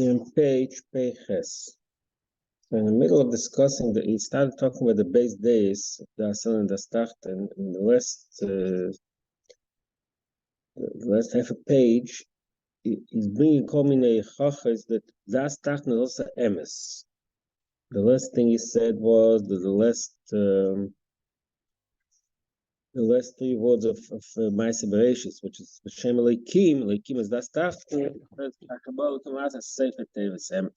on page Ches. So in the middle of discussing he started talking about the base days, the Asal and the Start, and in the last half a page, he's bringing Komine Chachas that the Start is also Emes. The last thing he said was that the last three words of Ma'aseh Bereshis, which is Shem Elokim is das Tafke, Kabbalah Tomas as Sefer Tevis Emes.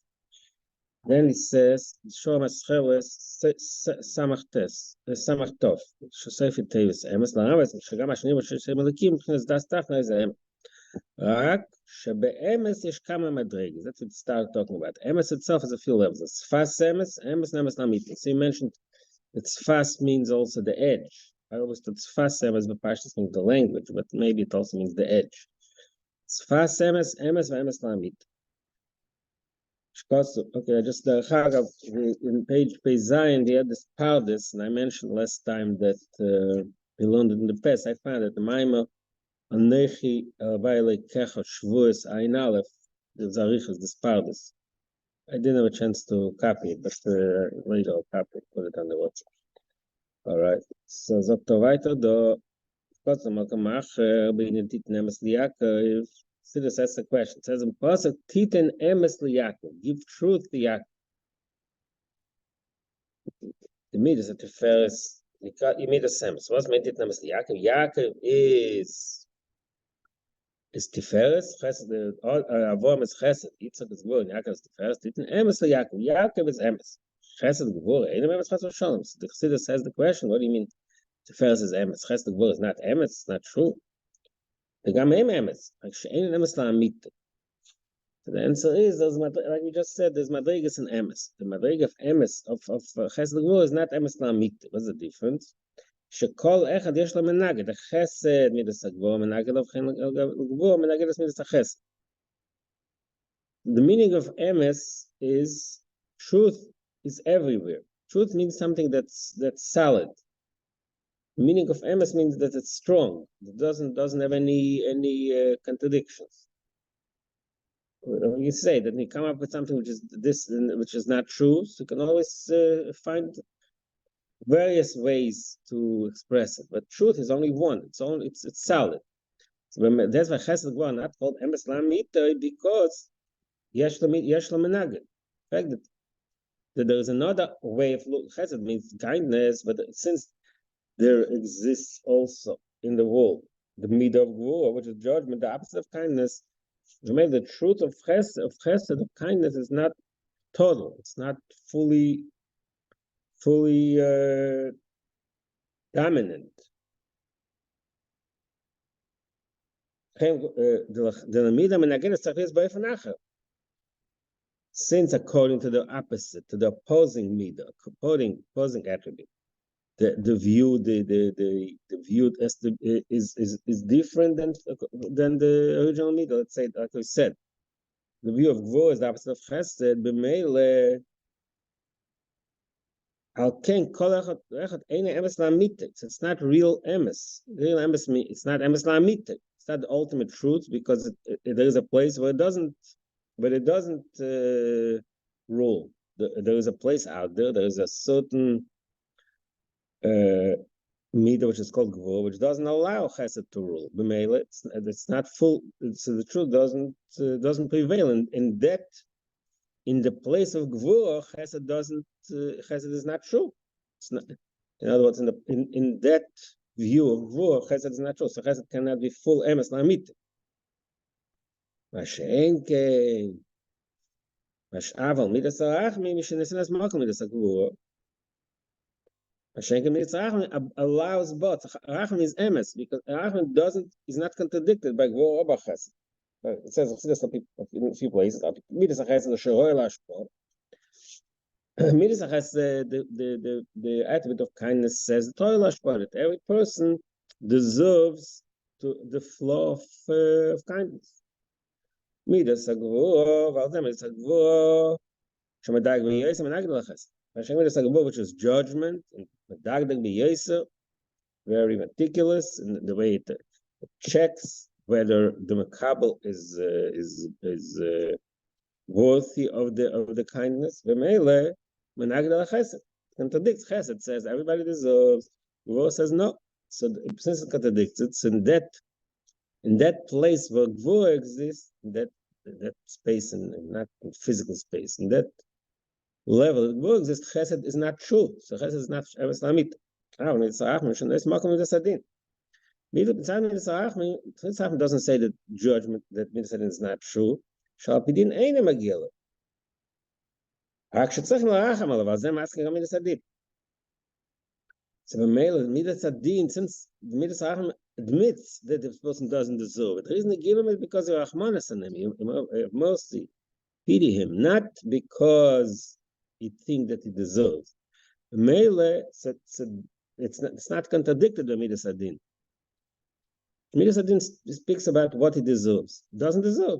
Then he says, Shor Mascheles Samach Tov, Sefer Tevis Emes, La'aretz, Shagam Ashnim, Shem Elokim, is das Tafke is Emes. Rak shebe'emes yesh kama madregas. That's what he started talking about. Emes itself has a few levels. Tzfas emes, emes nemes lamit. So he mentioned that tzfas means also the edge. I always thought tzfas emes b'pashtus means the language, but maybe it also means the edge. Tzfas emes, emes v'emes lamit. Okay, just the in page Zayin, we had this pardes, and I mentioned last time that we learned it in the past. I found that the Maimah Anechi Baile Kecha Shvuas Ayin Aleph, the Zarichas, the Pardes. I didn't have a chance to copy it, but later I'll copy it, put it on the WhatsApp. All right. So Dr. Weiter, the Beinitit Nemes Liakov. Sidus asks the question. It says in Pasuk Titan Emes Liakov, give truth to Yaakov. The midas at Tiferes, you made a semes. What's Beinitit Nemes Liakov? Yaakov is Tiferes, Chesed, Avom is Chesed, Yitzchak is Gvur, and Yaakov is Tiferes, Titan Emes Liakov. Yaakov is Emes. Chesed Gvur, Einem Emes Chesed Shalom. So the Chassidus says the question, what do you mean Tiferes is Emes? Chesed Gvur is not Emes, it's not true. The Gam Emes, like She'ein Emes La'amit. So the answer is, like we just said, there's Madrigas and Emes. The Madrig of Emes, of Chesed Gvur is not Emes La'amit. What's the difference? שכל אחד יש לו מנגד, החסד מידס הגבוה, מנגד הגבוה, מנגד מידס החסד. The meaning of emes is truth is everywhere. Truth means something that's solid. The meaning of emes means that it's strong. It doesn't have any contradictions. You say that you come up with something which is not true, so you can always find various ways to express it, but truth is only one. It's solid. So that's why Chesed Gvur not called Emes La'amit because Yesh Lo Menaged. In fact, that there is another way of looking. Chesed means kindness, but since there exists also in the world the midah of Gvur, which is judgment, the opposite of kindness, the truth of Chesed, of kindness, is not total. It's not fully dominant. Since according to the opposite, to the opposing midah, opposing attribute, the view is different than the original midah. Let's say, like we said, the view of Gvur is the opposite of Chesed. B'meile it's not real emes. Real emes means it's not emes la'amit. It's not the ultimate truth because there is a place where it doesn't rule. There is a place out there. There is a certain midah which is called Gvur, which doesn't allow Chesed to rule. It's not full. So the truth doesn't prevail in that. In the place of Gvur, Chesed is not true. It's not, in other words, in that view of Gvur, Chesed is not true. So Chesed cannot be full Emes La'amit. Mashe'en kein Mash'aval midas harachmi mishenesenes makom midas hagvur. Mashe'en kein midas harachmi allows both. Harachmi is Emes because harachmi is not contradicted by Gvur or by Chesed. It says in a few places, Midas HaChesed the Sheroy Lashpor. Midas HaChesed, the attribute of kindness says the Torah Lashpor, that every person deserves the flow of kindness. Midas HaGvur, Midas HaGvur, Shemadag B'Yoseh, Menaged LaChesed. Hashem Midas HaGvur, which is judgment, and Menaged B'Yoseh, very meticulous in the way it checks whether the makabel is worthy of the kindness. V'meile menaged al chesed. Contradicts chesed. Says everybody deserves. Gvur says no. So since it contradicts, it's in that place where gvur exists, that space, and not in physical space, in that level gvur exists, chesed is not true. So chesed is not emes lamit. Mitzvah doesn't say that judgment, that mitzvah is not true. Shalpidin ain't a megillah. So the male midas adin, since the midas racham admits that the person doesn't deserve it, the reason they give him is because of rachmanas on him, mercy, pity him, not because he thinks that he deserves. The male, so it's not contradicted by midas adin. Midas adin speaks about what he deserves. Doesn't deserve.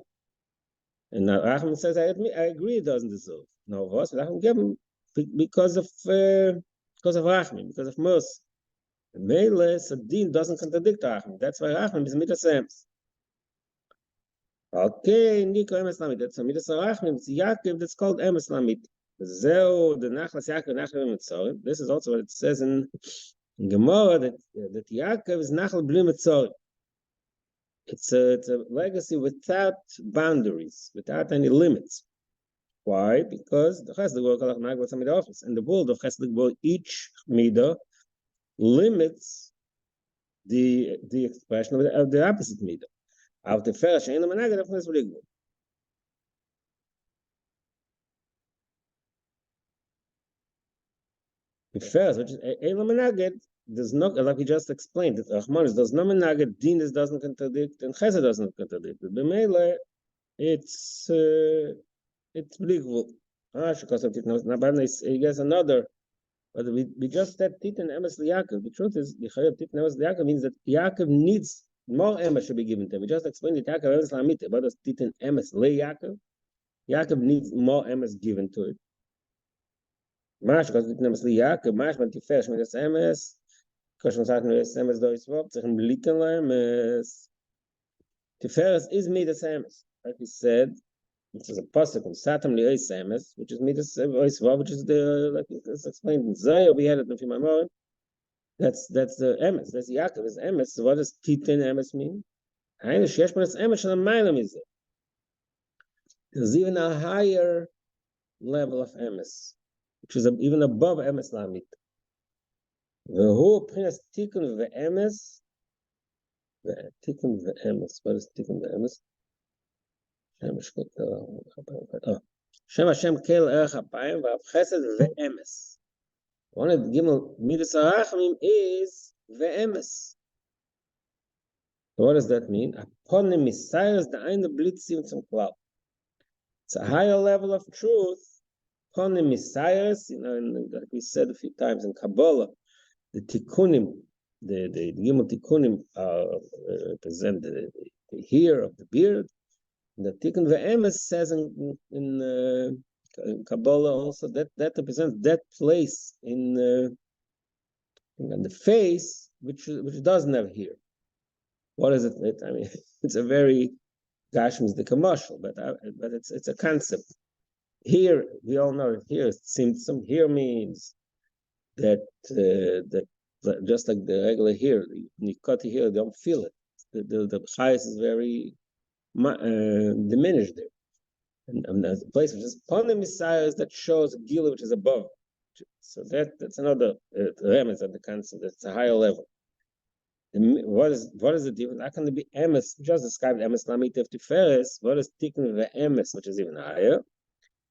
And now Rachman says, I agree, it doesn't deserve. No, what? Rachman gave him because of Rachman, because of mercy. The Mele Sadin doesn't contradict Rachman. That's why Rachman is midas emes. Okay, Nico emes lamit. That's a midas Rachman. It's Yaakov that's called emes lamit. Zeo the nachlas Yaakov nachal mitzorim. This is also what it says in Gemara that Yaakov is nachal bli mitzorim. It's a legacy without boundaries, without any limits. Why? Because the chesed gvur kalach magvot samid office, and the world of chesed gvur, each midah limits the expression of the opposite midah. Av tefer she'eino menaged of chesed gvur. The first, which is eino menaged, does not, like we just explained, that Rahmanis does not menaged, Dinas doesn't contradict, and Chesed doesn't contradict. The B'meile, it's believable. Because of it, he gets another. But we just said Titan Emes Liyaakov. The truth is, the Chayav Titan Emes Liyaakov means that Yaakov needs more Emes should be given to him. We just explained that Yaakov Emes Lamite. What does Titan Emes Liyaakov? Yaakov needs more Emes given to it. Mash because Titan Emes Liyaakov. Mash when Tifesh with this Emes. Because when Satan is Emes do is what? Zechem Bliken Emes. Tiferes is Midas Emes. Like we said, this is a pasuk of Satan Li'is Emes, which is Midas Oisva, which is the, like it's explained in Zayah, we had it in Fimamor. That's the Emes. That's Yaakov's Emes. So what does Titan Emes mean? There's even a higher level of Emes, which is even above Emes Lamit. Who brings Tikkun ve'emes? Tikkun ve'emes. What is Tikkun ve'emes? Shem Hashem kel erech hapayim v'av chesed ve'emes. One of the gimel midas harachamim is ve'emes. So what does that mean? Upon the misayos da'ayin blitzim zum klal. It's a higher level of truth. Upon the misayos, like we said a few times in Kabbalah, the tikkunim, the gimel tikkunim represent the hair of the beard. The tikkun ve'emes says in Kabbalah also that represents that place in the face which doesn't have hair. What is it? I mean, it's a very gashmis the commercial, but it's a concept. Here we all know here symptom. Here means that just like the regular hair, when you cut the hair, you don't feel it. The chayes is very diminished there, and there's a place which is upon the Messiah that shows a gila which is above. So that's another remez of the concept. That's a higher level. What is the difference? How can it be emes? We just described emes lamit of tiferes. What is tikkun the emes, which is even higher?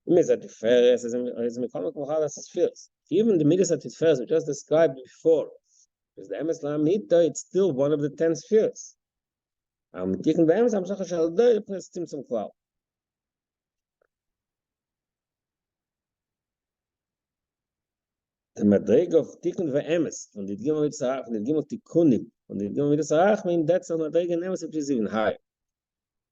It means that tiferes is mekomak mochalas is first. Even the midas of tiferes we just described before, because the emes lamita, it's still one of the 10 spheres. Tikkun the emes amshach shal do plus timsum klal. The madrig of tikkun ve'emes from the gimel mitzarach, from the gimel tikkunim, from the gimel mitzarach, mean that's a madrig and emes which is even higher.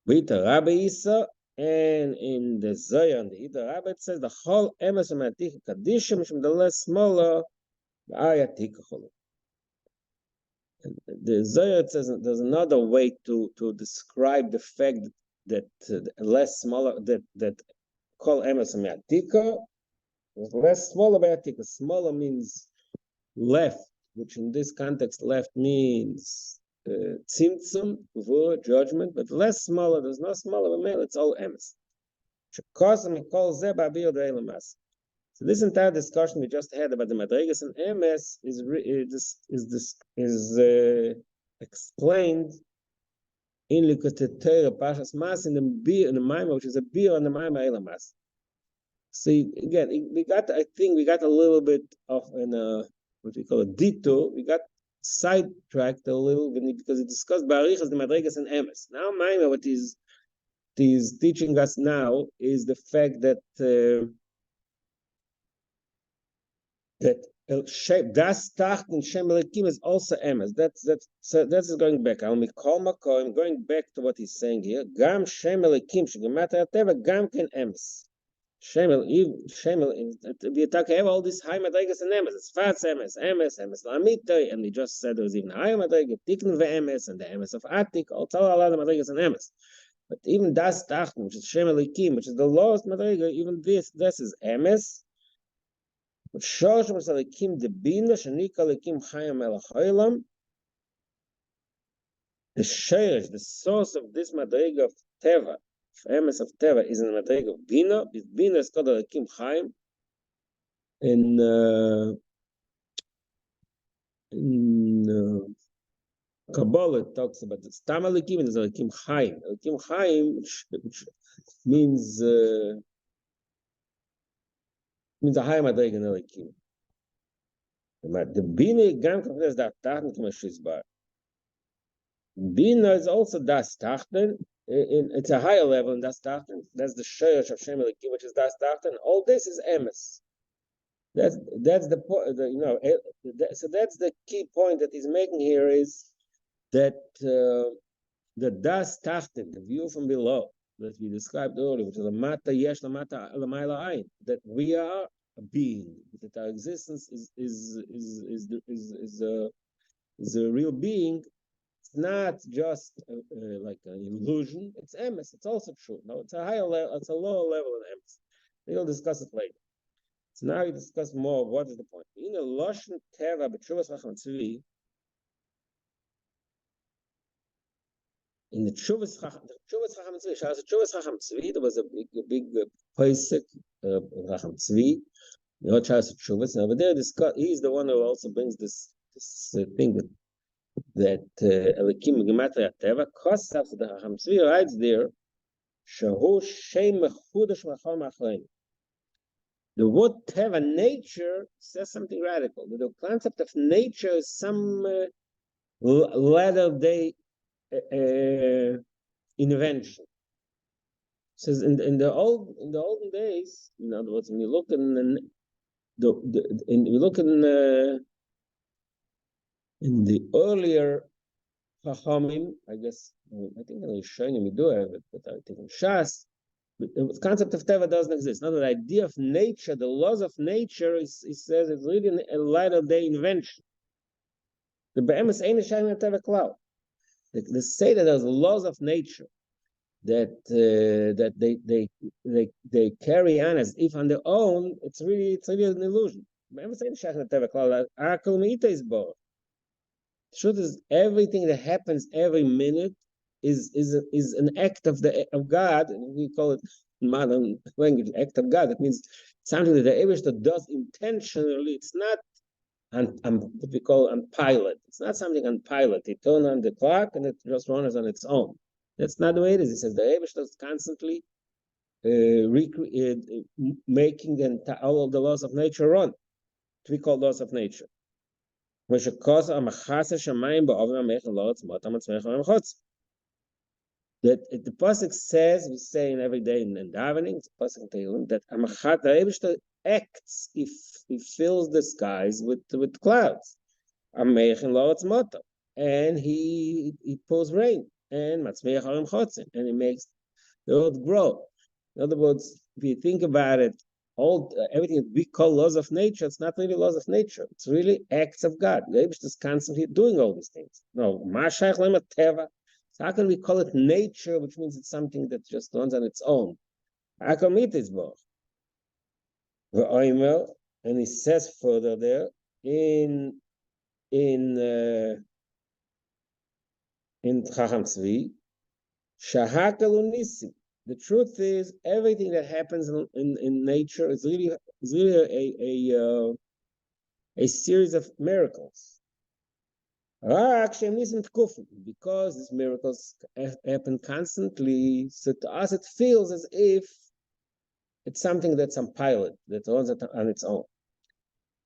V'ita Rabbi Isa, and in the Zohar and the Ida Rabbi it says the whole emes from atik kadishim from the less smaller ayatik chol. The Zohar it says there's another way to describe the fact that less smaller that call emes me'atika, less smaller by atika. Smaller means left, which in this context left means tzimtzum, judgment, but less smaller. There's no smaller than male. It's all emes. So this entire discussion we just had about the madrigas and emes is explained in Likutei Pashas Mas in the Maimah, which is a beer on the Maimah Elamas. See, again, I think we got a little bit of what we call a detour. We got sidetracked a little because it discussed Barichas, the Madrigas, and Emes. Now, Maimah, what is teaching us now is the fact that Das Tacht and Shem Elikim is also Emes. That's going back. I'm going back to what he's saying here. Gam Shem Elikim Shegemata Teva Gam Ken Emes. We have all these high madrigas and emes. It's fast emes lamita, and we just said there was even higher madrigas, tikn ve'emes, and the emes of atik. I'll tell a lot of madrigas and emes. But even das tachten, which is shem elikim, which is the lowest madriga, even this is emes. But shosh elikim de bina shenika elikim chayim el ha'ilam. The shirish, the source of this madriga of teva, emes of teva, is in the madriga of bina. Bina is called elikim chayim. In Kabbalah, it talks about the Stam Elikim and there's Elikim Chaim. Elikim Chaim, which means a high madrega in Elikim. The Bina Gam Kafnes Das Tachten K'mashizbar. Bina is also Das Tachten. It's a higher level in Das Tachten. That's the Sheresh of Shem Elikim, which is Das Tachten. All this is Emes. That's the point. So that's the key point that he's making here is that the Das Tachten, the view from below that we described earlier, which is Lamata Yesh Lamata Lamayla Ayin, that we are a being, that our existence is a real being. It's not just like an illusion. It's emes. It's also true. No, it's a higher level. It's a lower level in emes. We'll discuss it later. So now we discuss more of what is the point. In a Loshen Teva B'Tshuvas Chacham Tzvi, in the Tshuvas Chacham Tzvi, Tshuvas Chacham Tzvi, there was a big Pesach Chacham Tzvi. You know, Shas Tshuvas. And over there, he's the one who also brings this thing that Elikim Gematria Teva. Kosav the Chacham Tzvi writes there, Shahu Shem Mechudash Machal Machlein. The word Teva, nature, says something radical. The concept of nature is some latter-day invention. It says in the olden days, in other words, when you look in the earlier Chachamim, I guess, I think in Rishonim we do have it, but I think in Shas, the concept of Teva doesn't exist. Now, the idea of nature, the laws of nature, he says it's really a latter-day invention. The Be'emes Ein Shayim Teva Klau. They say that there's laws of nature that they carry on as if on their own. It's really an illusion. Be'emes Ein Shayim Teva Klau. Akol Meita is born. The truth is, everything that happens every minute is an act of God, and we call it in modern language act of God. That means something that the Eibishter does intentionally. It's not what we call on pilot. It's not something on pilot. He turns on the clock and it just runs on its own. That's not the way it is. He says the Eibishter is constantly making all of the laws of nature run. We call laws of nature. That the pasuk says, we say in every day in davening, it's pasuk Tehillim, that Amachat Eibishter acts if he fills the skies with clouds, and he pours rain, and and he makes the earth grow. In other words, if you think about it, everything that we call laws of nature, it's not really laws of nature. It's really acts of God. The Eibishter is constantly doing all these things. No, Mashach Lema Teva. So how can we call it nature, which means it's something that just runs on its own? Akomitisbach. And he says further there in Chacham Tzvi, Shahakal Nisim. The truth is, everything that happens in nature is really a series of miracles. Because these miracles happen constantly, so to us it feels as if it's something that's on pilot, that runs on its own.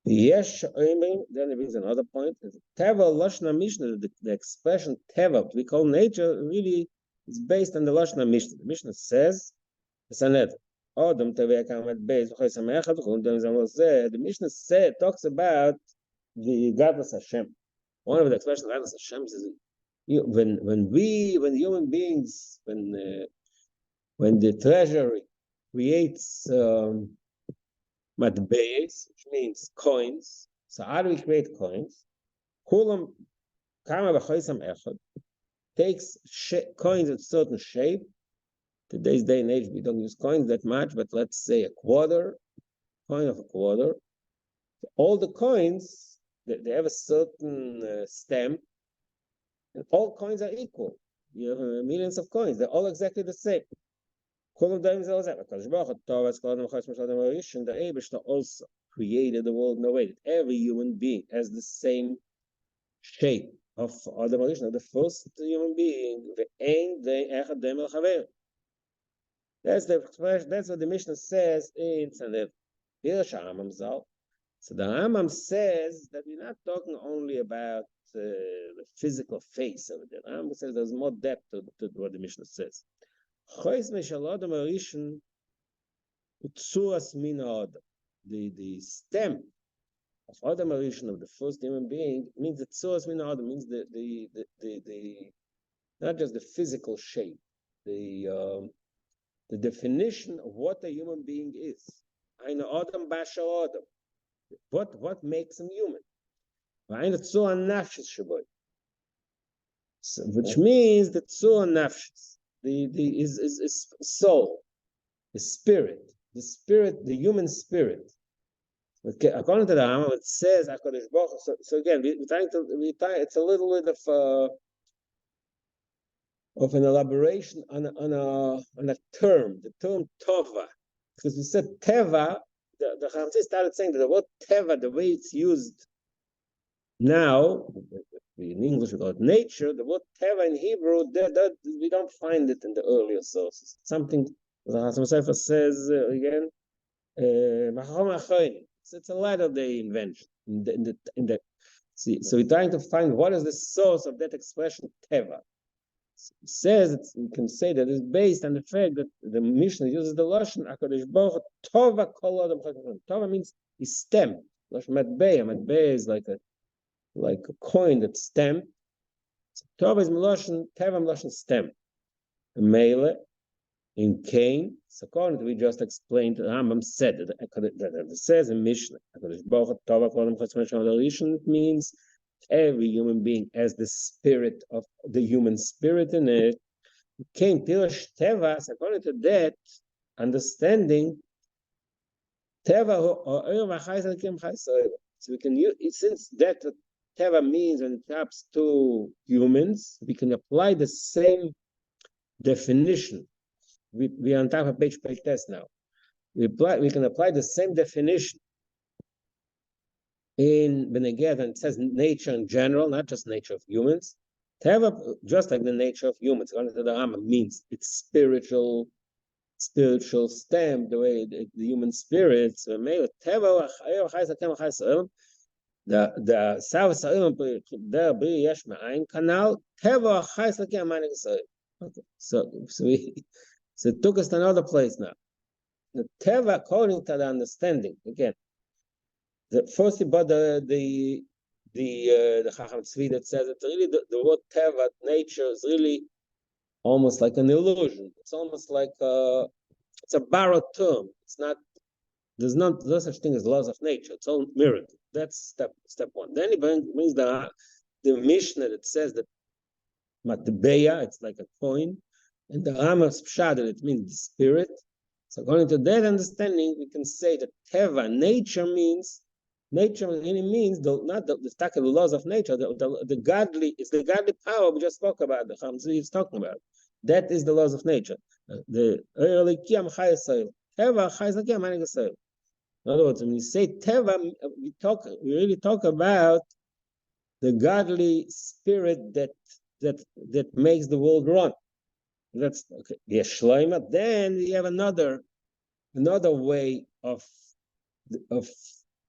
Yes, then it brings another point. Teva Lashna Mishnah, the expression Teva, we call nature, really is based on the Lashna Mishnah. The Mishnah says, the Mishnah talks about the godless Hashem. One of the expressions of godless Hashem is when human beings, when the treasury creates matbeis, which means coins. So how do we create coins? Kulam kama b'choisam echad takes coins of certain shape. Today's day and age, we don't use coins that much, but let's say a quarter, coin of a quarter. All the coins, they have a certain stamp, and all coins are equal. You have millions of coins; they're all exactly the same. The Eibishter also created the world in a way that every human being has the same shape of Adam Rishon, the first human being. That's the expression. That's what the Mishnah says in Sanhedrin. So the Rambam says that we're not talking only about the physical face of it. The Rambam says there's more depth to what the Mishnah says. The stem of Adam Rishon, of the first human being, means that tzuras min Adam means the not just the physical shape, the definition of what a human being is. Ein Adam bashar Adam. What makes him human? So, which means the tzur nafshis, is soul, the spirit, the human spirit. Okay, according to the Rambam, it says HaKadosh Baruch Hu. So again, it's a little bit of an elaboration on a term, the term tova, because we said teva. The Chachamim started saying that the word teva, the way it's used now, in English we call it nature, the word teva in Hebrew, we don't find it in the earlier sources. Something the Chachamim Sefer says again, it's a latter-day invention. So we're trying to find what is the source of that expression teva. It says we can say that it's based on the fact that the Mishnah uses the lashon HaKadosh Baruch Hu tova kol adam chakon. Tova means is stamped. Lashon matbeya. Matbeya is like a coin that's stamped. So tova is lashon teva lashon stamped. Meile in Cain. So according to we just explained, the Rambam said that it says in Mishnah HaKadosh Baruch Hu tova kol adam chakon. It means every human being has the spirit of the human spirit in it. Came Pirish Teva, according to that understanding, Teva. So we can use, since that Teva means when it comes to humans, we can apply the same definition. We are on top of page test now. We can apply the same definition in Beneged, and it says nature in general, not just nature of humans. Teva, just like the nature of humans, according to the Rambam, means it's spiritual stem, the way the human spirits. The Savas there be yesh ma'ain canal Teva chayes l'kem ma'anik Yisrael. Okay, so it took us to another place now. The Teva, according to the understanding, again. First about the Chacham Tzvi that says it's really the word teva, nature, is really almost like an illusion. It's almost like it's a borrowed term. It's not. There's no such thing as laws of nature. It's all miracle. That's step one. Then he brings the Mishnah that says that matbeya, it's like a coin, and the Rambam's pshat, it means the spirit. So according to that understanding, we can say that teva, nature means not the laws of nature. The godly is the godly power we just spoke about. The Hamzi is talking about. That is the laws of nature. The teva. In other words, when we say teva, we really talk about the godly spirit that makes the world run. That's okay. The shloima. Then we have another way of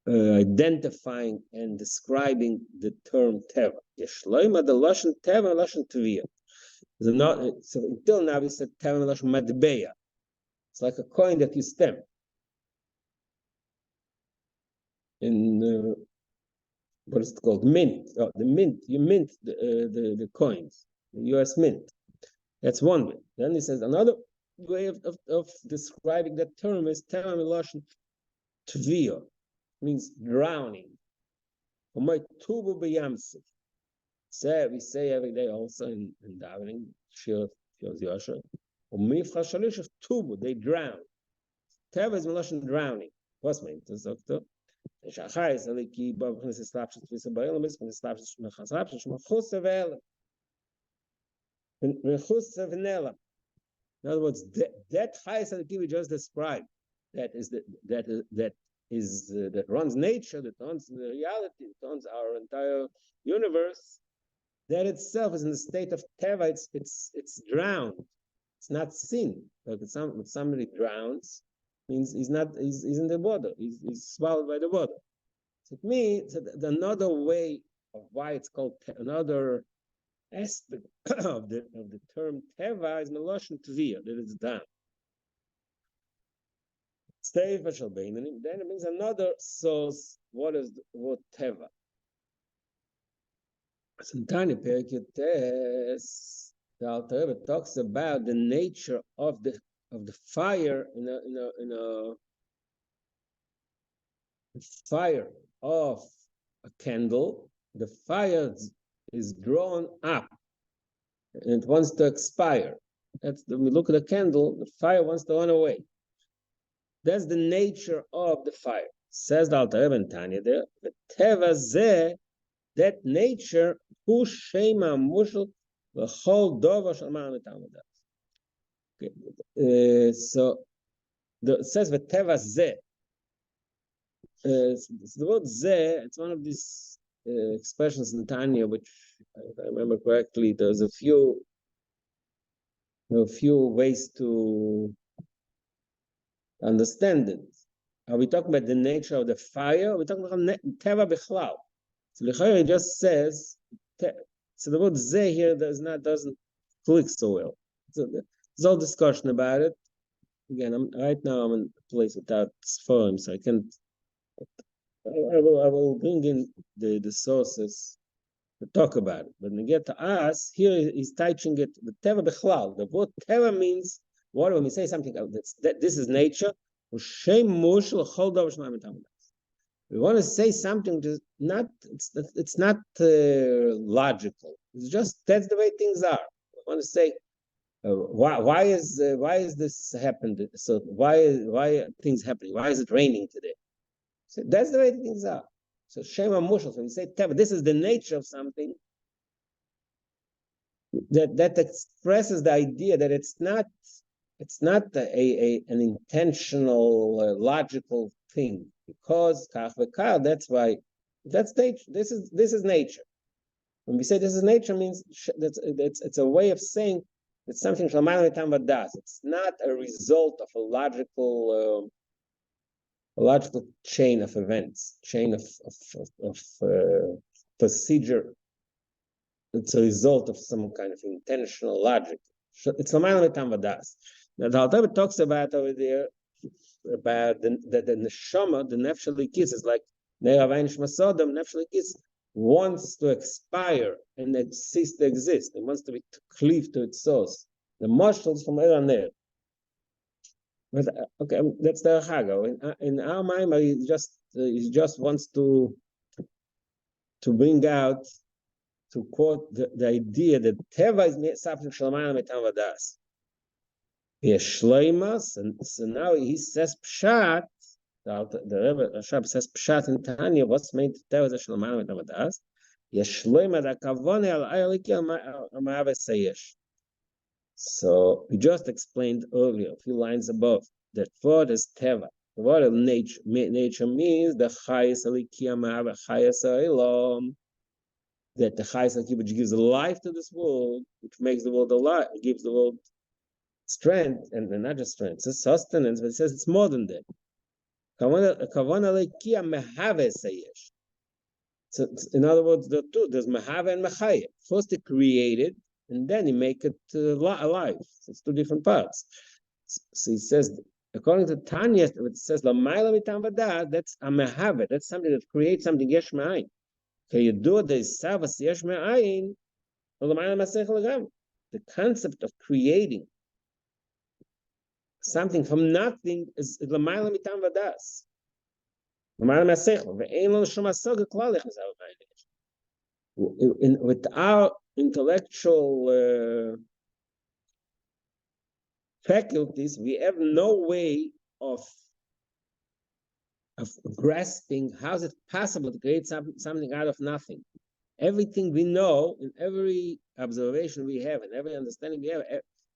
identifying and describing the term teva. The shloima, the lashon teva, lashon teviyah. So until now we said teva lashon matbeya. It's like a coin that you stamp. In what is it called? Mint. Oh, the mint. You mint the coins. The U.S. Mint. That's one way. Then he says another way of describing that term is teva lashon teviyah. Means drowning. So we say every day also in davening, shiur Yosha. They drown. Teva is melashon drowning. What's meant? Doctor. In other words, that chayes alikim we just described, that runs nature, that runs the reality, that runs our entire universe. That itself is in the state of teva. It's drowned. It's not seen. Like when somebody drowns, means he's in the water. He's swallowed by the water. So to me, another way of why it's called another aspect of the term teva is melashon teviyah, that it's down. Then it means another source. What is the word teva? Sometimes the Alter Rebbe talks about the nature of the fire in a fire of a candle. The fire is drawn up and it wants to expire. When we look at the candle, the fire wants to run away. That's the nature of the fire. Says the Alter Rebbe in Tanya there, the teva zeh, that nature, hu shema mushel v'chol dover shalman v'tamadas. So it says the teva zeh. The word zeh, it's one of these expressions in Tanya, which, if I remember correctly, there's a few ways to understand it. Are we talking about the nature of the fire? Are we talking about teva bichlal? So L'chayr just says, so the word zeh here doesn't click so well. So there's all discussion about it. Again, right now I'm in a place without form, so I can't. I will bring in the sources to talk about it. But when we get to us, here he's teaching it the teva bichlal. The word teva means what? When we say something that this is nature, we want to say something that's not. It's not logical. It's just that's the way things are. We want to say why is this happened? So why are things happening? Why is it raining today? So that's the way things are. So Shema Mushal, when you say teva, this is the nature of something that expresses the idea that it's not an intentional logical thing, because that's why that's nature. This is nature. When we say this is nature, means it's a way of saying that something does. It's not a result of a logical chain of events, chain of procedure. It's a result of some kind of intentional logic. It's das. Now the Alter talks about over there about the neshama, the nefesh halikis is like ne'avainish masodam. Nefesh halikis wants to expire and cease to exist. It wants to cleave to its source. The marshals from Elaner. But okay, that's the Hago. In our mind, he just wants to bring out, to quote the idea that teva is something shalman metam vadas. Yeshleimas, and so now he says pshat. The Rebbe Rashab says pshat in Tanya. What's made to tell us Shlomo with Navadas? Yeshleima da kavone al ayaliki al ma'ave sayesh. So we just explained earlier, a few lines above, that what is teva? The word of nature means the chayes aliki ma'ave chayes ha'olam. That the chayes aliki which gives life to this world, which makes the world alive, gives the world strength, and not just strength, it's sustenance, but it says it's more than that. So in other words, there are two. There's Mahava and Machaya. First he created, and then he make it alive. So it's two different parts. So he says, according to Tanya, it says Lamaila Mitam Vada, that's a Mahava. That's something that creates something Yesh Ma'ayin. Okay, you do the Savas Yesh Ma'ayin, the concept of creating something from nothing is Lamaila Mitam Vadas. With our intellectual faculties, we have no way of grasping how is it possible to create something out of nothing. Everything we know, in every observation we have, and every understanding we have,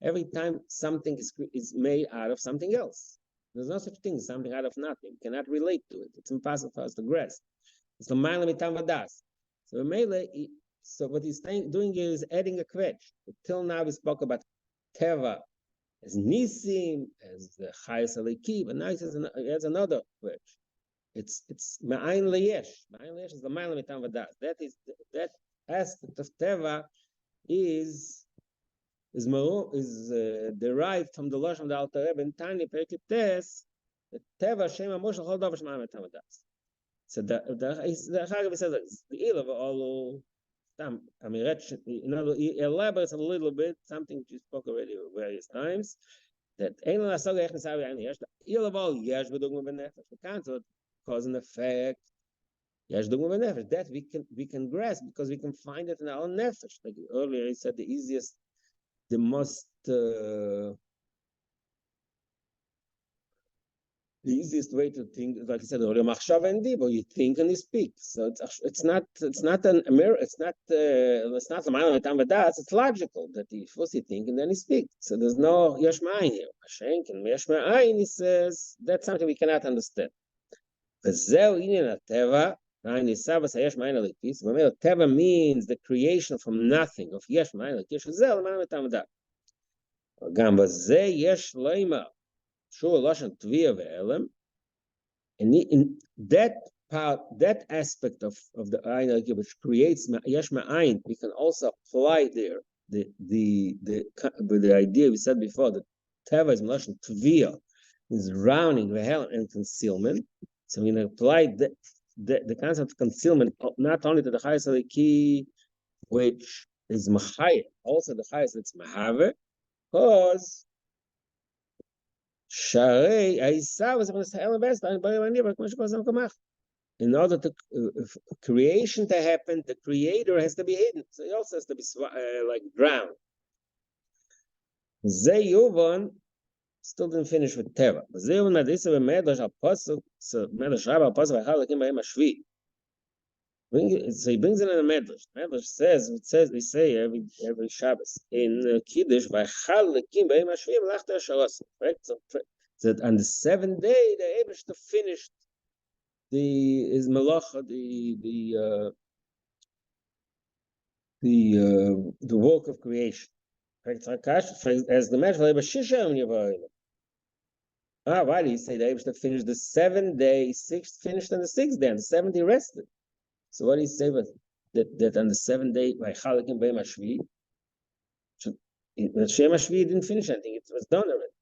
every time something is made out of something else. There's no such thing as something out of nothing. We cannot relate to it. It's impossible for us to grasp. It's the Ma'ala Mitam Vadas. So what he's doing here is adding a kvetch. Till now we spoke about Teva as Nisim, as the Chayes Aleki, but now he adds another kvetch. It's Ma'ayin Leyesh. Ma'ayin Leyesh is the Ma'ala Mitam Vadas. That aspect of Teva is derived from the Lashon of the Alter Rebbe in Tanya Perikut Tes, the Teva Shem Amoshel Chol Davar Shema Mitam Vadas. So the Chagav says the Ilav Olu he elaborates a little bit something which you spoke already various times, that Ein La Saga Echnes Avi Ein Yesh Ilav Ol Yesh B'Dugma B'Nefesh. The concept cause and effect Yesh Dugma B'Nefesh, that we can grasp because we can find it in our own nefesh. Like earlier he said, the most the easiest way to think, like I said earlier, machshav and dibur, you think and you speak. So it's not an mirror. It's not the ma'ayin mitam vadas. It's logical that he first he think and then he speak. So there's no yesh ma'ayin here. Hashenk and yesh ma'ayin, he says that's something we cannot understand. V'zeu inyan teva. Teva means the creation from nothing of yesh ma'ayin l'kish. V'zeu ma'ayin mitam vadas. Gam v'zeh yesh leima. Sure, lashon tvia ve'elem, and in that part, that aspect of the ayin which creates yesh ma'ayin, we can also apply there the idea we said before that teva is lashon tvia, is rounding ve'elem and concealment. So we can apply the concept of concealment not only to the chayes aleki, which is machayet, also the chayes that's mahave, because in order to creation to happen, the creator has to be hidden. So he also has to be like drowned. Zeyuvan still didn't finish with Teva. Zeyuvan madisa v'medrash al pasuk. So medrash rabba al pasuk v'chalakim b'hem hashvi. So he brings it in a medrash. Medrash we say every Shabbos in Kiddush v'chalakim b'hem hashvi v'lachta shalos. Right. So that on the seventh day the Eibishter finished his malacha, the work of creation. As the Medrash, why do you say the Eibishter finished the 7th day, finished on the 6th day, and the 7th he rested? So what do you say that on the 7th day by Chalakim Beim Hashvi, Shem Hashvi didn't finish anything; it was done already.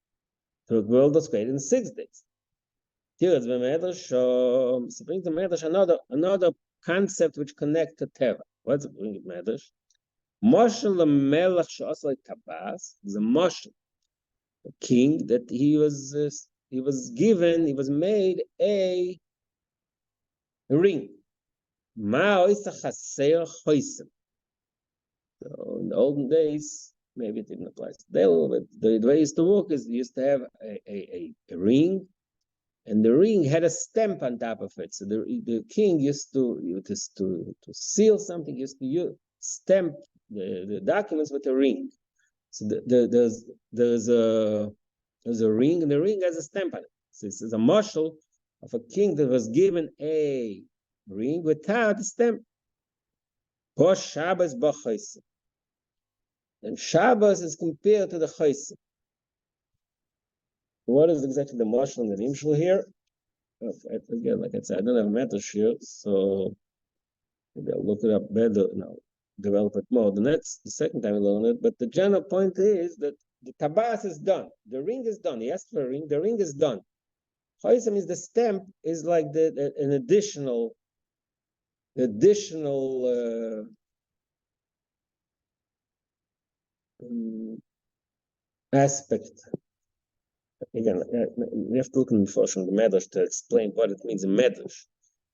The world was created in 6 days. Here it's Medrash. So brings the Medrash another concept which connects to Teva. What's it bring Medrash? Moshel Melech Shasai Tabas is a Moshel, a king that he was made a ring. Ma'o is a chaser choisem. So in the olden days, maybe it didn't apply today, but the way it used to work is you used to have a ring, and the ring had a stamp on top of it. So the king used to seal something, used to stamp the documents with a ring. So there's a ring, and the ring has a stamp on it. So this is a marshal of a king that was given a ring without a stamp. Posh Shabbos b'chaysim. And Shabbos is compared to the chaysim. What is exactly the marshal and the nimshal here? Again, like I said, I don't have a metal shiur, so maybe I'll look it up better now, develop it more. The second time I learn it, but the general point is that the tabas is done. The ring is done. He asked for a ring. The ring is done. Chaysim is the stamp, is like an additional aspect. Again, we have to look in the Medrash to explain what it means in Medrash.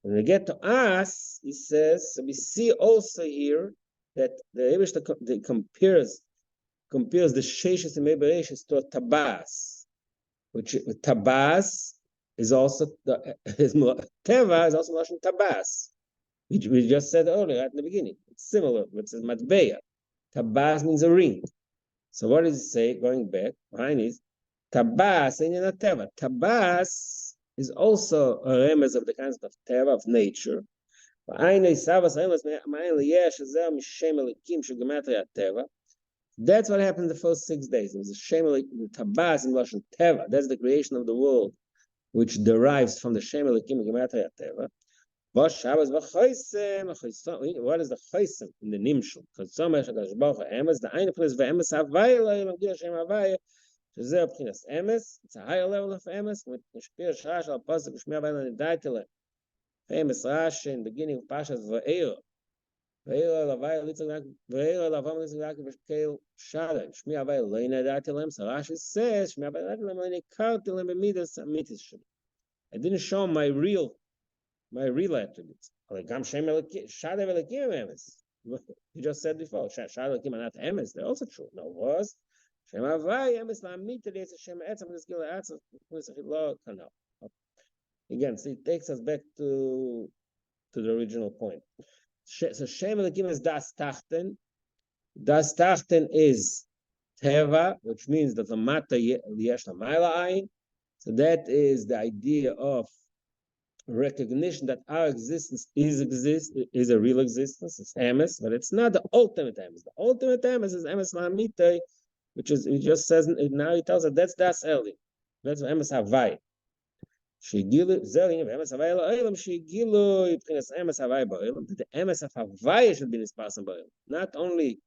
When we get to us, he says, so we see also here that the Eibishter compares the Sheishis and Mebereshis to a tabas, which tabas is also Teva is also Lashon tabas, which we just said earlier at the beginning. It's similar, it says matbeya. Tabas means a ring. So what does it say? Going back, behind is tabas in a teva. Tabas is also a remez of the concept of teva, of nature. That's what happened the first 6 days. It was a shem tabas in Lashon teva. That's the creation of the world, which derives from the shem elikim gematria teva. What is the chaysim in the nimshul? Because so much of the emes, the eine place for emes havayla, and give Hashem havayla. Shezeh b'chinas emes. It's a higher level of emes. With Shpir Sharash al pasuk Shmi havayla nidaytele. Famous Rashi in the beginning of Pashas Va'era. Va'era lavayla litzak va'era lavam litzak v'shkel shara. Shmi havayla lo nidaytelem. So Rashi says Shmi havayla lo nikartelem b'midas amitis shem. I didn't show my real attributes. You just said before, Shadalakim are not emes, they're also true. No, was again, so it takes us back to the original point. So Shem Elikim is Das Tachten. Das Tachten is Teva, which means that the Mata Yesh Lamayla Ayin. So that is the idea of recognition that our existence is a real existence. It's emes, but it's not the ultimate emes. The ultimate emes is emes la'amitay, which is, he just says, now he tells us that's das eli. That's emes havai. Shegilu zelim emes havai la'olam shegilu yibchinas emes havai ba'olam. The emes of havai should be nispasan ba'olam. Not only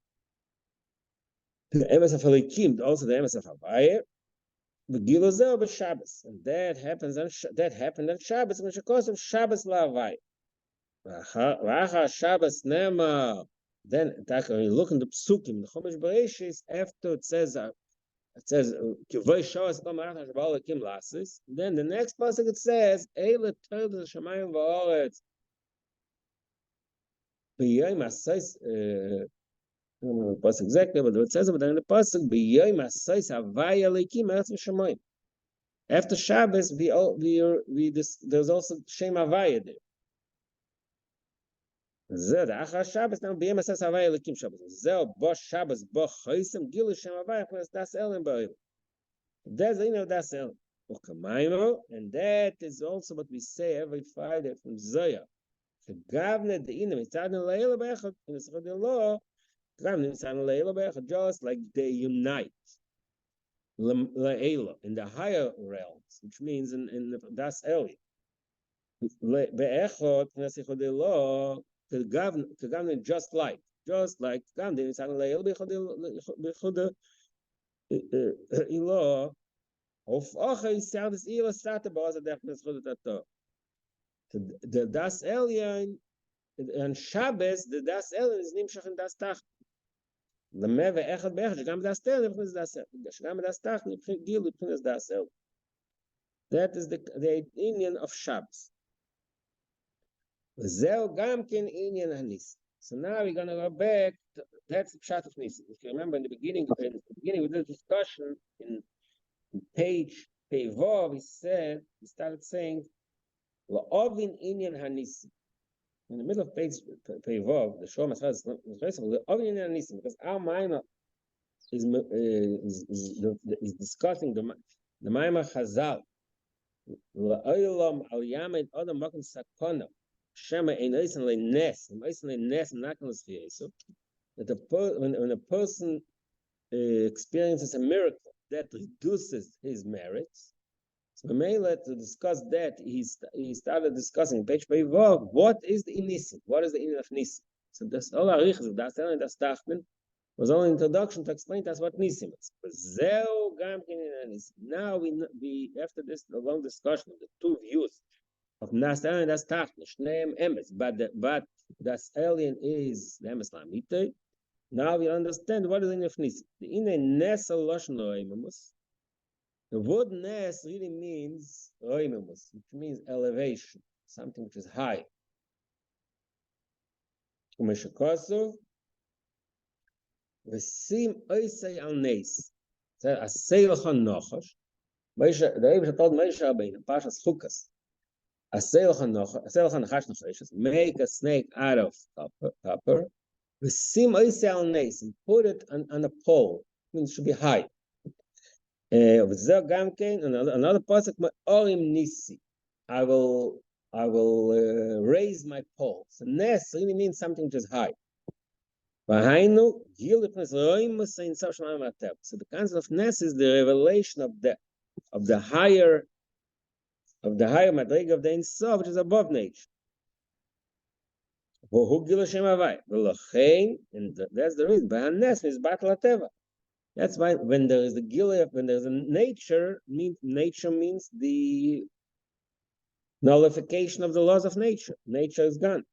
the emes of halikim, also the emes of havai. The Gilozel but Shabbos, and that happened on Shabbos. Which of course of Shabbos la'avai. Racha Shabbos nema. Then when you look in the psukim, the Chumash Bereshis, after it says Kivoi Shabbos Kol Maracha Shabbos Kim Lasis. Then the next pasuk it says Eile Torah Shamayim Va'oretz. B'yom Asais. I don't know the pasuk exactly, but it says about in the pasuk, "B'yom asais havaya leikim eretz v'shamayim." After Shabbos, there's also Shem Havaya there. Zeh achar Shabbos now b'yom asais havaya leikim Shabbos. Zeh bo Shabbos bo chaysim gilu Shem Havaya plus das elim ba'il. That's the das elim. And that is also what we say every Friday from Zoya. Gavne the inem mitzad leila b'echad in the Sechad Law. Just like they unite in the higher realms, which means in the Das Eli. To govern just like the Das Eli and Shabbos, the Das Eli is nimshach in Das Tach. למבה אחד באחד שגם das tel מבחינת das שגם das tach מבחינת גיל מבחינת das el. That is the Indian of Shabbos. וזהו גם כן עניין הניס. So now we're gonna go back. That's the pshat of Nisim. If you remember in the beginning of the discussion in page Pevov, we started saying La'ovin inyan hanisim. In the middle of page Pevov, the Shor Masras is La'ovin inyan hanisim, because our Maimah is discussing the Maimah Chazal. La'olam al yamed adam makom sakona. Shema ein oisen le'nes. Oisen le'nes naknos v'yesu. That when a person experiences a miracle that reduces his merits, so Mela, to discuss that, he started discussing page Pevov, what is the Nisim? What is the Inin of Nisim? So this all Arichas, that's telling das Tachmen, was only introduction to explain to us what Nisim is. Now we after this long discussion of the two views of Nastan and das Tachmen, Shneim Emes, but das alien is the Emes Lamite. Now we understand what is the Inin of Nisim. The Inin Nesa Lashon Oimamus. The word nes really means roimemus, which means elevation, something which is high. Umeshakosov, v'sim oisei al nes. So aseilchan nochash. The Rebbe told Moshe Rabbeinu, Pashas Chukas, aseilchan nachash nochashes, make a snake out of copper. V'sim oisei al nes, and put it on a pole. It means it should be high. Another pasuk, Orim Nisi. I will raise my pole. So Nes really means something which is high. So the concept of Nes is the revelation of the higher madriga of the Ein Sof, which is above nature. And that's the reason. Nes is battle ateva. That's why when there is a gilui, when there's a nature means the nullification of the laws of nature. Nature is gone.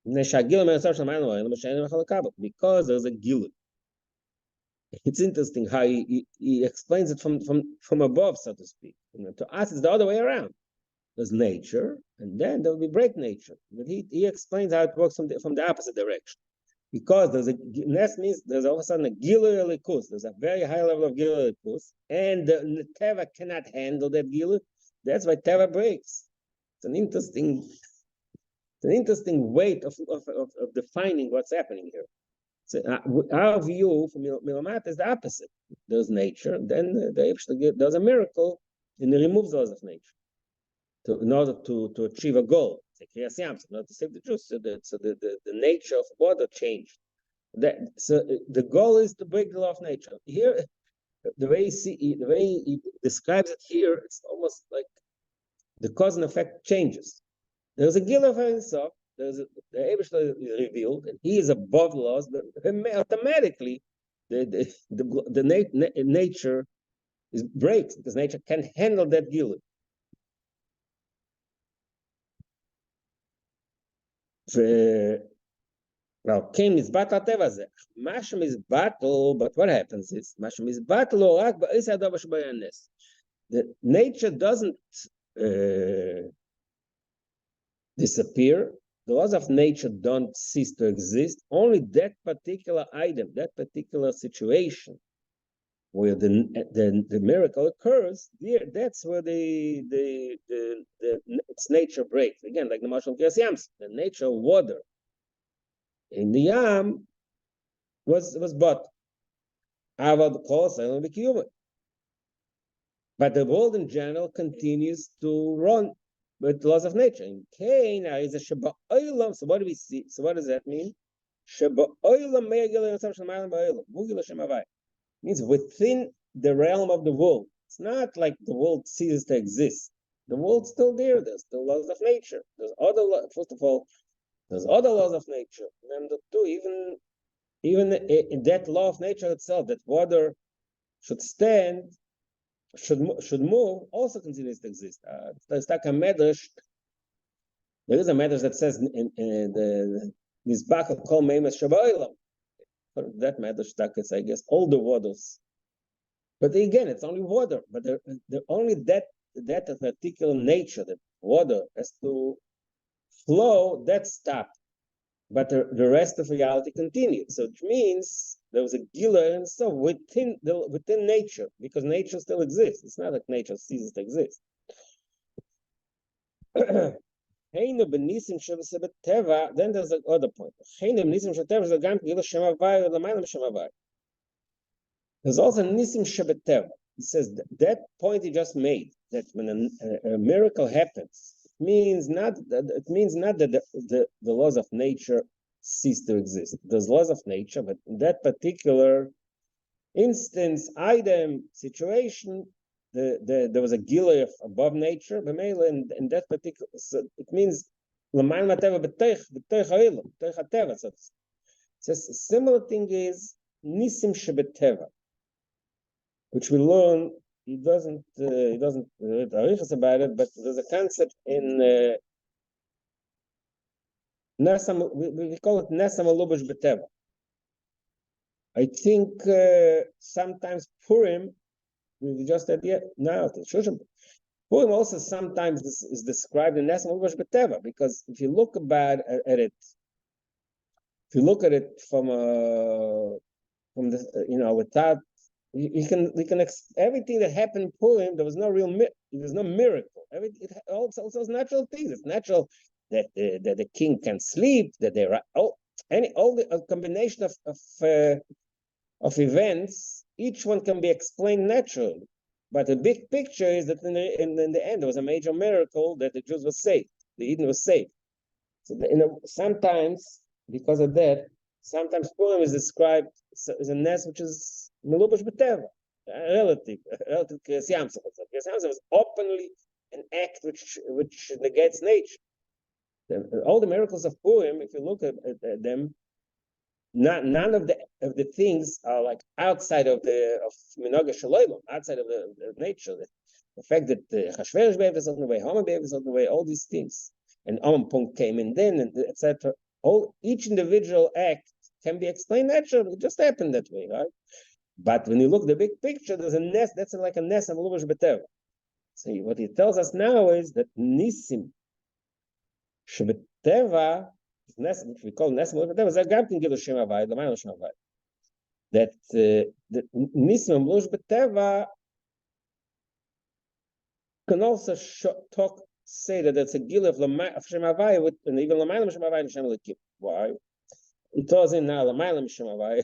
Because there's a gilui. It's interesting how he explains it from above, so to speak. To us, it's the other way around. There's nature, and then there will be break nature. But he explains how it works from the opposite direction. Because there's a nes means there's all of a sudden a gilui elikus. There's a very high level of gilui elikus, and the teva cannot handle that gilui. That's why teva breaks. It's an interesting way of defining what's happening here. So our view from Milamat is the opposite. There's nature, then there's a miracle, and it removes the laws of nature in order to achieve a goal. Not to save the Jews, so the nature of water changed. So the goal is to break the law of nature. Here, the way he describes it here, it's almost like the cause and effect changes. There's a gil of himself. The Eibishter is revealed, and he is above laws. But automatically, the nature breaks because nature can't handle that gil. Now, came is battle tevazeh. Mashem is battle, but what happens is Mashem is battle or the nature doesn't disappear. The laws of nature don't cease to exist. Only that particular item, that particular situation, where the miracle occurs, that's where its nature breaks. Again, like the Mashal Kias Yams, the nature of water in the Yam was but the world in general continues to run with the laws of nature. In Cain, there is a Sheba Oilam. So what do we see? So what does that mean? Sheba Oilam means within the realm of the world. It's not like the world ceases to exist. The world's still there. There's still laws of nature. There's other first of all, there's other laws of nature. Number two, even in that law of nature itself, that water should stand, should move, also continues to exist. There's like a medrash. There is a medrash that says in the Mizbach of Kol Meimes Shabaylam. That medrash is, I guess, all the waters. But again, it's only water. But they're only that particular nature that water has to flow. That stopped. but the rest of reality continued. So it means there was a gila and so within nature, because nature still exists. It's not like nature ceases to exist. Then there's the other point. There's also Nisim Shebeteva. He says that point he just made, that when a miracle happens, it means not that the laws of nature cease to exist. There's laws of nature, but in that particular instance, item, situation, there was a gila above nature, but in that particular, so it means so it says a similar thing is Nisim Shebeteva, which we learn. He doesn't about it, but there's a concept in Nesam. We call it Nesam Alubash Beteva. I think sometimes Purim, we just said now Purim also sometimes is described in Nesam Alubash Beteva, because if you look at it, from the without. We can everything that happened in Purim, there was no miracle. It also is natural things. It's natural that the king can sleep, that there are all the combination of events. Each one can be explained naturally, but the big picture is that in the end there was a major miracle, that the Jews were saved, the Eden was saved. So sometimes because of that, sometimes Purim is described as a nest which is melubash b'teva, relative Kriyas Yamsuf. Kriyas Yamsuf was openly an act which negates nature. All the miracles of Purim, if you look at them, none of the things are like outside of Minhag Shalayim, outside of the nature. The fact that Chashverosh behaved a certain way, Haman behaved a certain way, all these things, and Ammon came in then, and etc. Each individual act can be explained naturally. It just happened that way, right? But when you look at the big picture, there's a nest. That's like a nest of Lubash B'Teva. So what he tells us now is that Nisim Shebeteva, which we call Nesim B'Teva, is a Gamkin Gilu Shem Havai, the Mayan Shem Havai. That Nisim Lubash B'Teva can also say that it's a Gil of Shem Havai, and even Lamayan Shem Havai and Shem Lekim. Why? It tells him now Lamayan Shem Havai.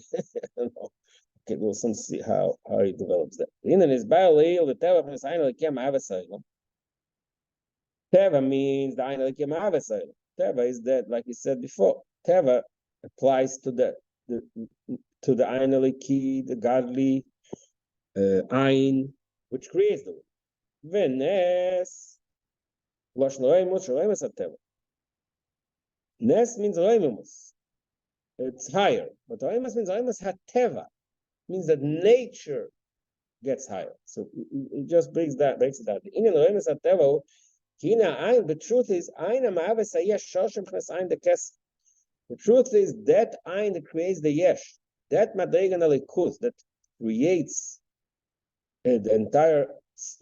Okay, we'll soon see how he develops that. In his Baal, the Teva from his Aina Lekim Avasayim. Teva means the Aina Lekim Avasayim. Teva is that, like we said before. Teva applies to the Aina Leki, the godly Ain, which creates the world. Venes Losh Loimus Loimus Teva. Nes means Loimus. It's higher, but Loimus means Loimus Hateva. Means that nature gets higher. So it just breaks it down. The truth is, the truth is that ayin that creates the yesh, that madregan alikus that creates the entire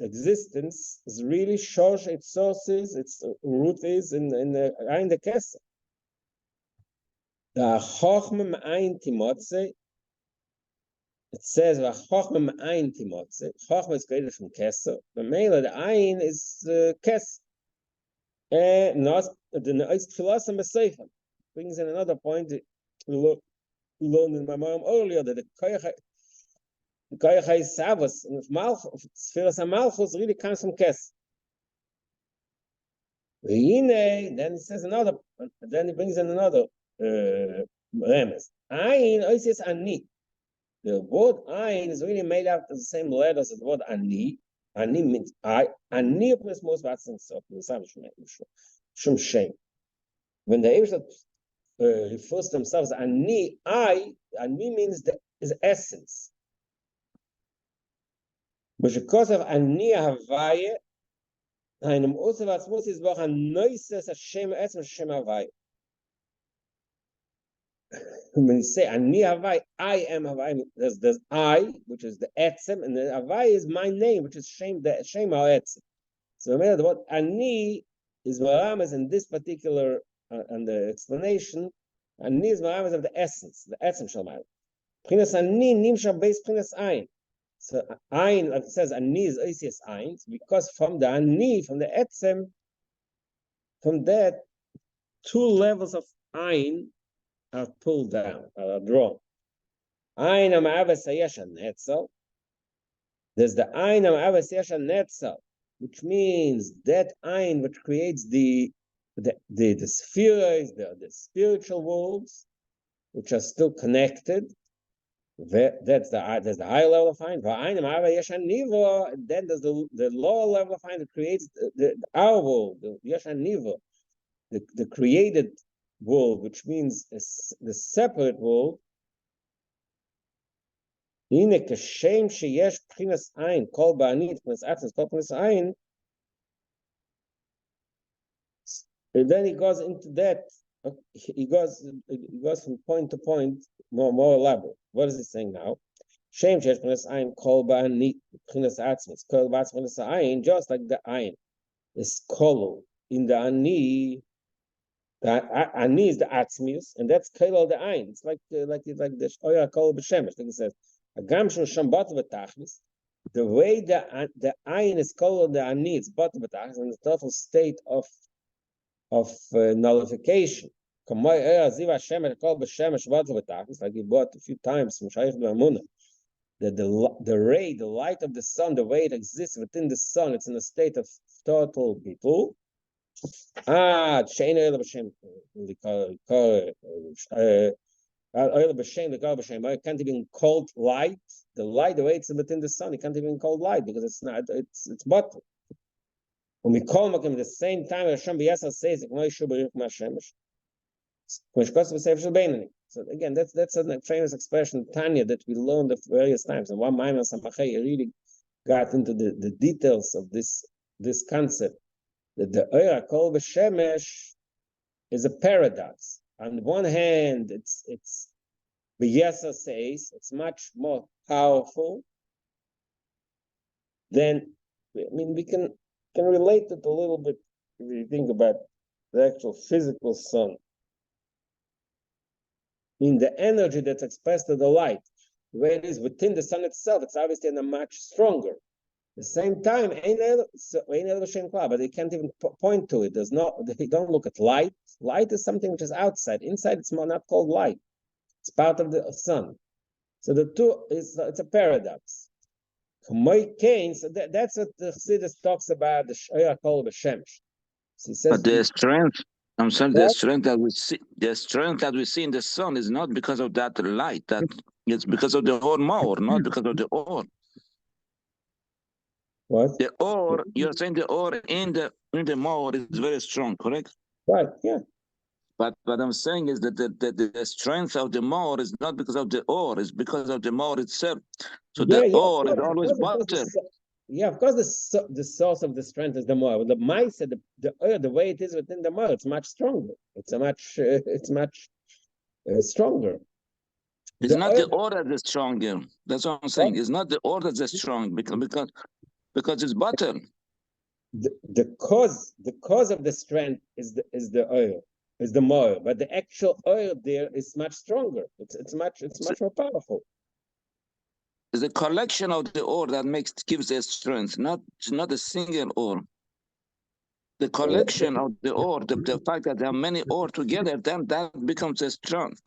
existence is really shosh. Its sources, its root is in the ayin the kesser. The chochma ayin timotze. It says "V'chochma ayin timotze." Chochma is created from keser. The mela, the ayin is keser. And not the philosophy beseifen brings in another point. We learned in my mom earlier that the koyach is savos and malchus, Sfiras Malchus really comes from keser. Then it says another. Then he brings in another remes. Ayin oises ani. The word ayin is really made out of the same letters as the word ani. Ani means I. Ani plus most vatzing so. Shum shame. When the Eibusha refers to themselves ani, I. Ani means is essence. But because of ani havaya, einem also vatzmos is boch an noises Hashem essence Hashem havaya. When you say ani havai, I am havai, there's I, which is the etzem, and the havai is my name, which is Shem, the Shem al etzem. So the word ani is Maramas in this particular and the explanation Ani is ma'avis of the essence shall matter. Prinas ani nimshal base prinas ein. So ein, like it says, ani is oisius ein, because from the ani, from the etzem, from that, two levels of ein are pulled down, are drawn. Ein ma'avis hayesha netzel. There's the ein ma'avis hayesha netzel, which means that ein which creates the spheres, the spiritual worlds, which are still connected. That's the higher level of ein. Then there's the lower level of ein that creates our world, the yeshan niva, the created world, which means the separate world. And then he goes into that. He goes from point to point, more elaborate. What is he saying now? Just like the ayin is kolu in the ani. The ani is the atzmius, and that's kolu the ayin. It's like the shoya kolu b'shemesh. Like it says, agam shel shambat v'tachlis. The way the ayin is kolu the ani, it's bat v'tachlis, in the total state of nullification. Like we bought a few times from Shaykh B'Amuna, that the light of the sun, the way it exists within the sun, it's in a state of total bitul. It can't even called light. The light, the way it's within the sun, it can't even called light because it's not. It's bottle. When we call him at the same time, Hashem B'Yasar says, so again, that's a famous expression, Tanya, that we learned at various times. And one Maimon Samachai really got into the details of this concept, that the Oira Kol B'Shemesh is a paradox. On the one hand, it's B'Yasar says, it's much more powerful than, we can relate it a little bit if you think about the actual physical sun. In the energy that's expressed to the light, the way it is within the sun itself, it's obviously a much stronger. At the same time, but they can't even point to it. They don't look at light. Light is something which is outside. Inside, it's not called light. It's part of the sun. So the two it's a paradox. So that's what the Chassidus talks about, the Shoya Kol B'Shemesh. So he says, but the strength, I'm sorry, the strength that we see in the sun is not because of that light. That it's because of the whole Maor, not because of the ore. What? The ore, you're saying the ore in the Maor is very strong, correct? Right, yeah. But what I'm saying is that the strength of the Maor is not because of the ore, it's because of the Maor itself. So the ore is always butter. Yeah, of course, the source of the strength is the Maor. The mice, the way it is within the Maor, it's much stronger. It's much stronger. It's not the ore that's stronger. That's what I'm saying. It's not the ore that's strong because it's butter. The cause of the strength is the oil, is the Maor, but the actual oil there is much stronger. It's much more powerful. It's a collection of the ore that gives the strength, not a single ore. The collection of the ore, the fact that there are many ore together, then that becomes a strength.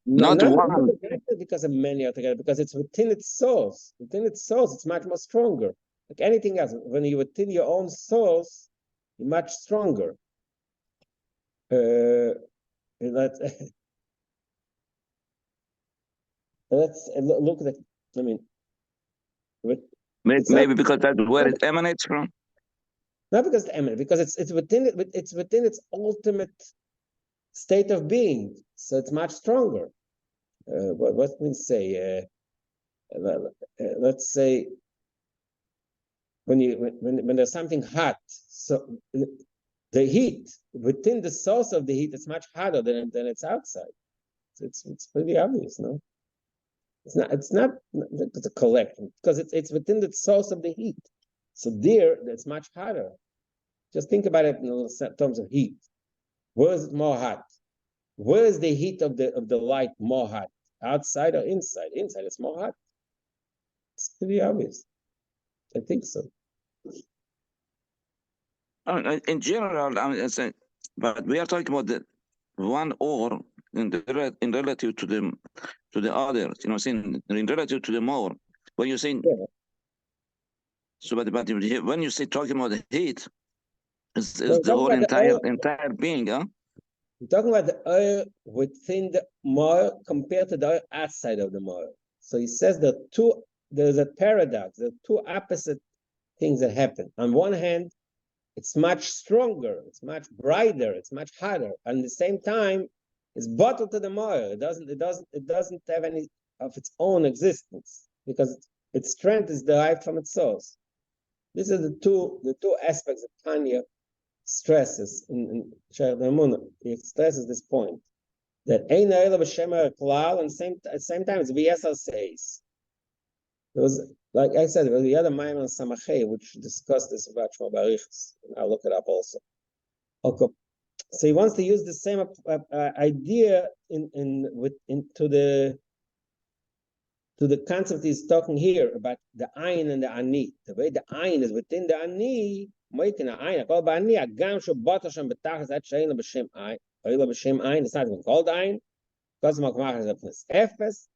Not one. Because of many are together, because it's within its source. Within its source, it's much more stronger. Like anything else, when you're within your own source, you're much stronger. Let's look at it. Maybe because that's where it emanates from. Not because it emanates, because it's within it. It's within its ultimate state of being, so it's much stronger. What can we say? Let's say when there's something hot, so the heat within the source of the heat is much hotter than it's outside. So it's pretty obvious, no? It's not a collection, because it's within the source of the heat. So there, it's much hotter. Just think about it in terms of heat. Where is it more hot? where is the heat of the light more hot? Outside or inside? Inside it's more hot. It's pretty obvious. I think so. In general, I'm saying, but we are talking about the one or in relative to the other. You know, saying in relative to the more. When you saying, so, but when you say talking about the heat, is the whole entire being, huh? We're talking about the oil within the more compared to the oil outside of the more. So he says there's a paradox, there are two opposite things that happen. On one hand, it's much stronger, it's much brighter, it's much hotter. And at the same time, it's bottled to the more. It doesn't have any of its own existence because its strength is derived from its source. These are the two aspects that Tanya stresses in Sheikh Emunah. He stresses this point that Ein Ha'ela B'Shem Klal, and at the same time it's VSL says. There was, like I said, there was the other Maimon Samachei which discussed this about Shmuel Barichas. I'll look it up also. Okay. So he wants to use the same idea to the concept he's talking here about the Ayin and the Ani. The way the Ayin is within the Ani, it's not even called Ayin, because Efes.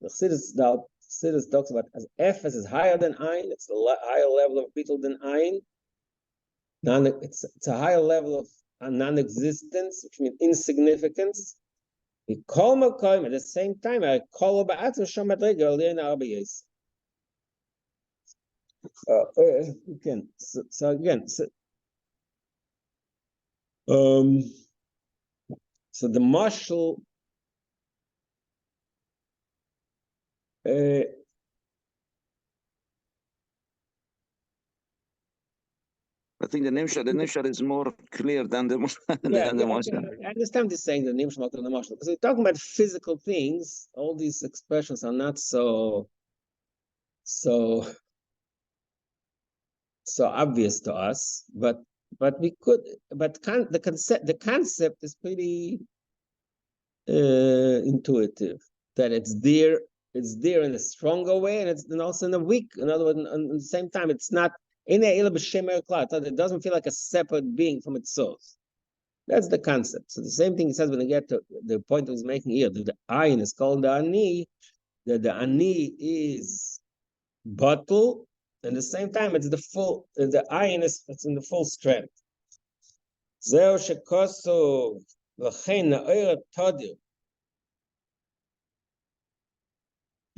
The Chassidus talks about as Efes is higher than Ayin, it's a higher level of beetle than Ayin. It's a higher level of non-existence, which means insignificance. At the same time, again, so the marshal I think the Nimshal is more clear than the Marshal. I understand this saying the Nimshal and the Marshal, because we're talking about physical things. All these expressions are not so obvious to us, but we could. But the concept is pretty intuitive. That it's there in a stronger way, and also in a weak. In other words, at the same time, it's not. It doesn't feel like a separate being from its source. That's the concept. So the same thing he says when you get to the point he's making here, that the ayin is called the ani, that the ani is bottle, and at the same time it's the ayin it's in the full strength.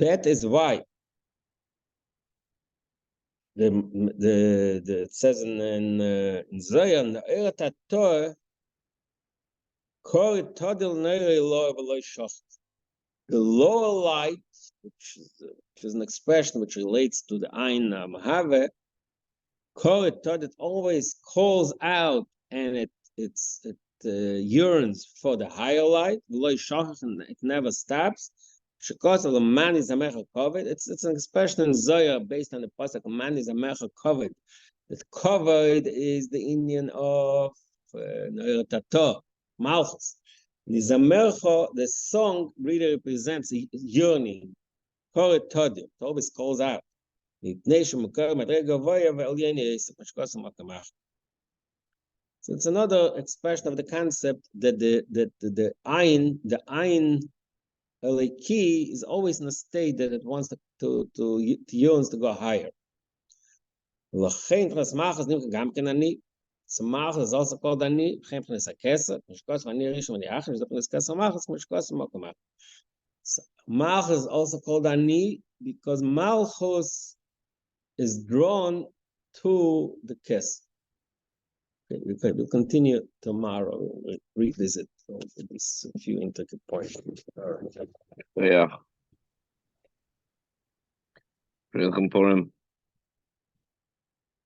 That is why it says in Zion, the lower light, which is an expression which relates to the Ein Mahave, it always calls out and it yearns for the higher light, and it never stops. Because of the man is a mecha covered, it's an expression in Zohar based on the pasuk man is a mecha covered. That covered is the Indian of Tato, Malchus. The song really represents a yearning. It always calls out. So it's another expression of the concept that the ayin Eliki is always in a state that it wants to yearns to go higher. Samach is also called Ani. Malchus is also called Ani because Malchus is drawn to the Kes. Okay, we'll continue tomorrow. We'll revisit these few intricate points. Yeah. Welcome for him.